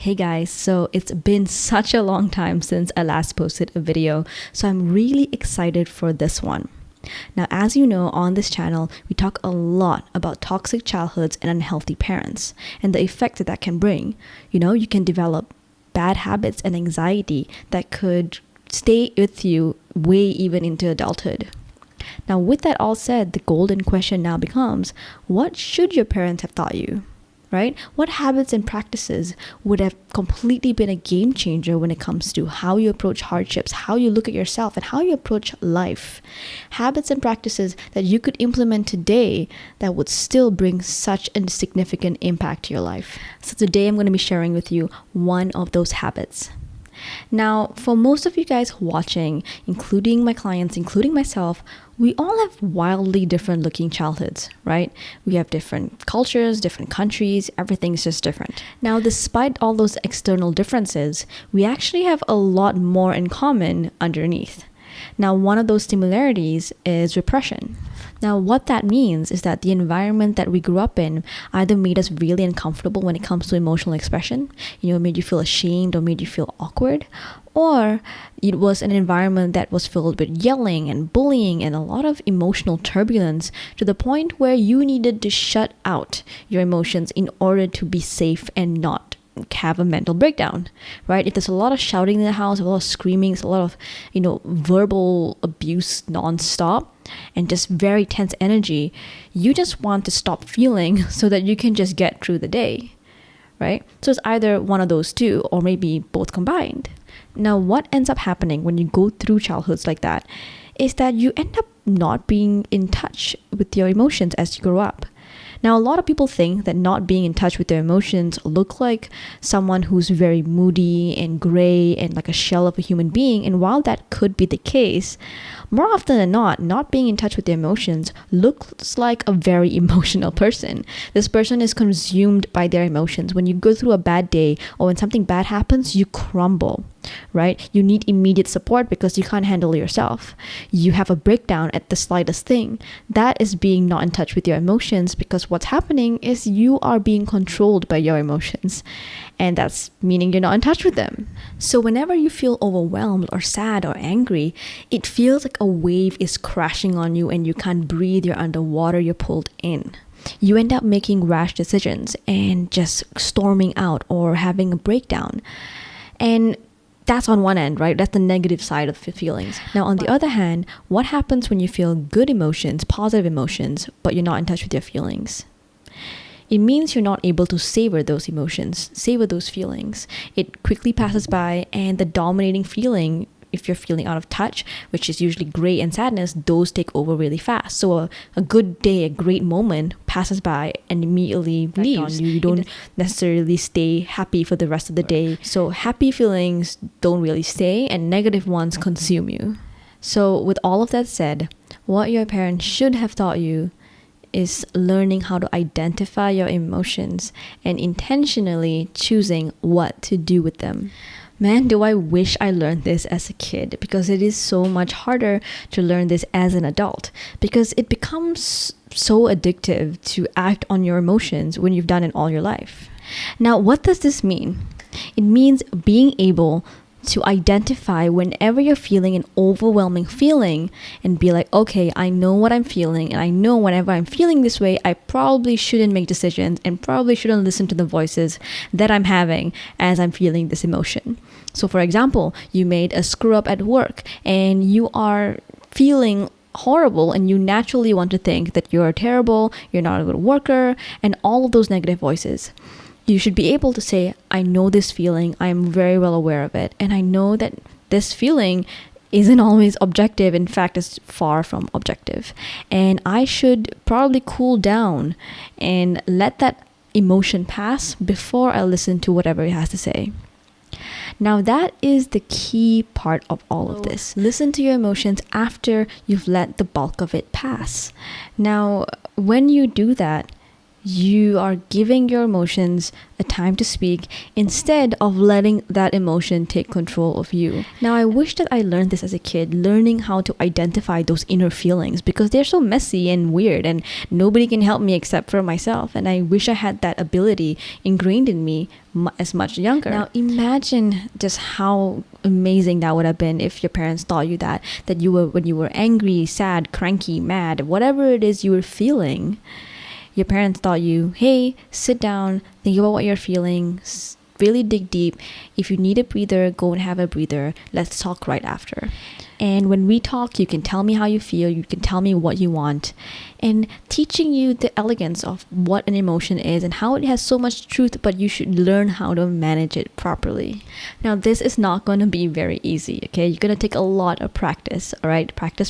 Hey guys, so it's been such a long time since I last posted a video, so I'm really excited for this one. Now, as you know, on this channel, we talk a lot about toxic childhoods and unhealthy parents and the effect that can bring. You can develop bad habits and anxiety that could stay with you way even into adulthood. Now, with that all said, the golden question now becomes, what should your parents have taught you? Right? What habits and practices would have completely been a game changer when it comes to how you approach hardships, how you look at yourself, and how you approach life? Habits and practices that you could implement today that would still bring such a significant impact to your life. So today I'm going to be sharing with you one of those habits. Now, for most of you guys watching, including my clients, including myself, we all have wildly different looking childhoods, right? We have different cultures, different countries, everything's just different. Now, despite all those external differences, we actually have a lot more in common underneath. Now, one of those similarities is repression. Now, what that means is that the environment that we grew up in either made us really uncomfortable when it comes to emotional expression, made you feel ashamed or made you feel awkward, or it was an environment that was filled with yelling and bullying and a lot of emotional turbulence to the point where you needed to shut out your emotions in order to be safe and not have a mental breakdown, right? If there's a lot of shouting in the house, a lot of screaming, a lot of, verbal abuse nonstop and just very tense energy, you just want to stop feeling so that you can just get through the day, right? So it's either one of those two or maybe both combined. Now, what ends up happening when you go through childhoods like that is that you end up not being in touch with your emotions as you grow up. Now, a lot of people think that not being in touch with their emotions look like someone who's very moody and gray and like a shell of a human being. And while that could be the case, more often than not being in touch with their emotions looks like a very emotional person. This person is consumed by their emotions. When you go through a bad day or when something bad happens, you crumble, right? You need immediate support because you can't handle yourself. You have a breakdown at the slightest thing. That is being not in touch with your emotions, because what's happening is you are being controlled by your emotions. And that's meaning you're not in touch with them. So whenever you feel overwhelmed or sad or angry, it feels like a wave is crashing on you and you can't breathe, you're underwater, you're pulled in. You end up making rash decisions and just storming out or having a breakdown. And that's on one end, right? That's the negative side of the feelings. Now, on the other hand, what happens when you feel good emotions, positive emotions, but you're not in touch with your feelings? It means you're not able to savor those emotions, savor those feelings. It quickly passes by, and the dominating feeling, if you're feeling out of touch, which is usually gray and sadness, those take over really fast. So a good day, a great moment passes by and immediately leaves. You don't necessarily stay happy for the rest of the day. So happy feelings don't really stay and negative ones consume you. So with all of that said, what your parents should have taught you is learning how to identify your emotions and intentionally choosing what to do with them. Man, do I wish I learned this as a kid, because it is so much harder to learn this as an adult, because it becomes so addictive to act on your emotions when you've done it all your life. Now, what does this mean? It means being able to identify whenever you're feeling an overwhelming feeling and be like, okay, I know what I'm feeling, and I know whenever I'm feeling this way, I probably shouldn't make decisions and probably shouldn't listen to the voices that I'm having as I'm feeling this emotion. So for example, you made a screw up at work and you are feeling horrible and you naturally want to think that you're terrible, you're not a good worker, and all of those negative voices. You should be able to say, I know this feeling, I am very well aware of it, and I know that this feeling isn't always objective. In fact, it's far from objective. And I should probably cool down and let that emotion pass before I listen to whatever it has to say. Now, that is the key part of all of this. Listen to your emotions after you've let the bulk of it pass. Now, when you do that, You are giving your emotions a time to speak instead of letting that emotion take control of you. Now, I wish that I learned this as a kid, learning how to identify those inner feelings, because they're so messy and weird and nobody can help me except for myself. And I wish I had that ability ingrained in me as much younger. Now, imagine just how amazing that would have been if your parents taught you that you were, when you were angry, sad, cranky, mad, whatever it is you were feeling, your parents taught you, hey, sit down, think about what you're feeling, really dig deep. If you need a breather, go and have a breather. Let's talk right after. And when we talk, you can tell me how you feel, you can tell me what you want, and teaching you the elegance of what an emotion is and how it has so much truth, but you should learn how to manage it properly. Now, this is not going to be very easy, okay? You're going to take a lot of practice, all right? Practice,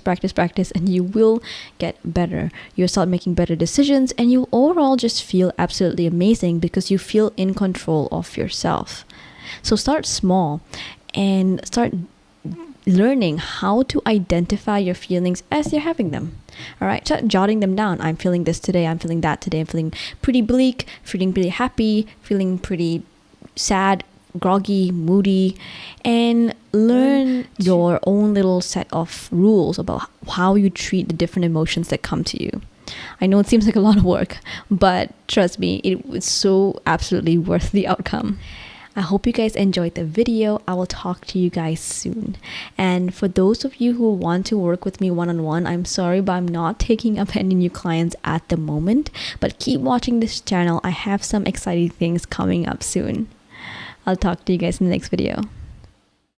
and you will get better. You'll start making better decisions, and you overall just feel absolutely amazing because you feel in control of yourself. So start small and start learning how to identify your feelings as you're having them. All right, start jotting them down. I'm feeling this today, I'm feeling that today, I'm feeling pretty bleak, feeling pretty happy, feeling pretty sad, groggy, moody, and learn your own little set of rules about how you treat the different emotions that come to you. I know it seems like a lot of work, but trust me, it was so absolutely worth the outcome. I hope you guys enjoyed the video. I will talk to you guys soon. And for those of you who want to work with me one-on-one, I'm sorry, but I'm not taking up any new clients at the moment. But keep watching this channel. I have some exciting things coming up soon. I'll talk to you guys in the next video.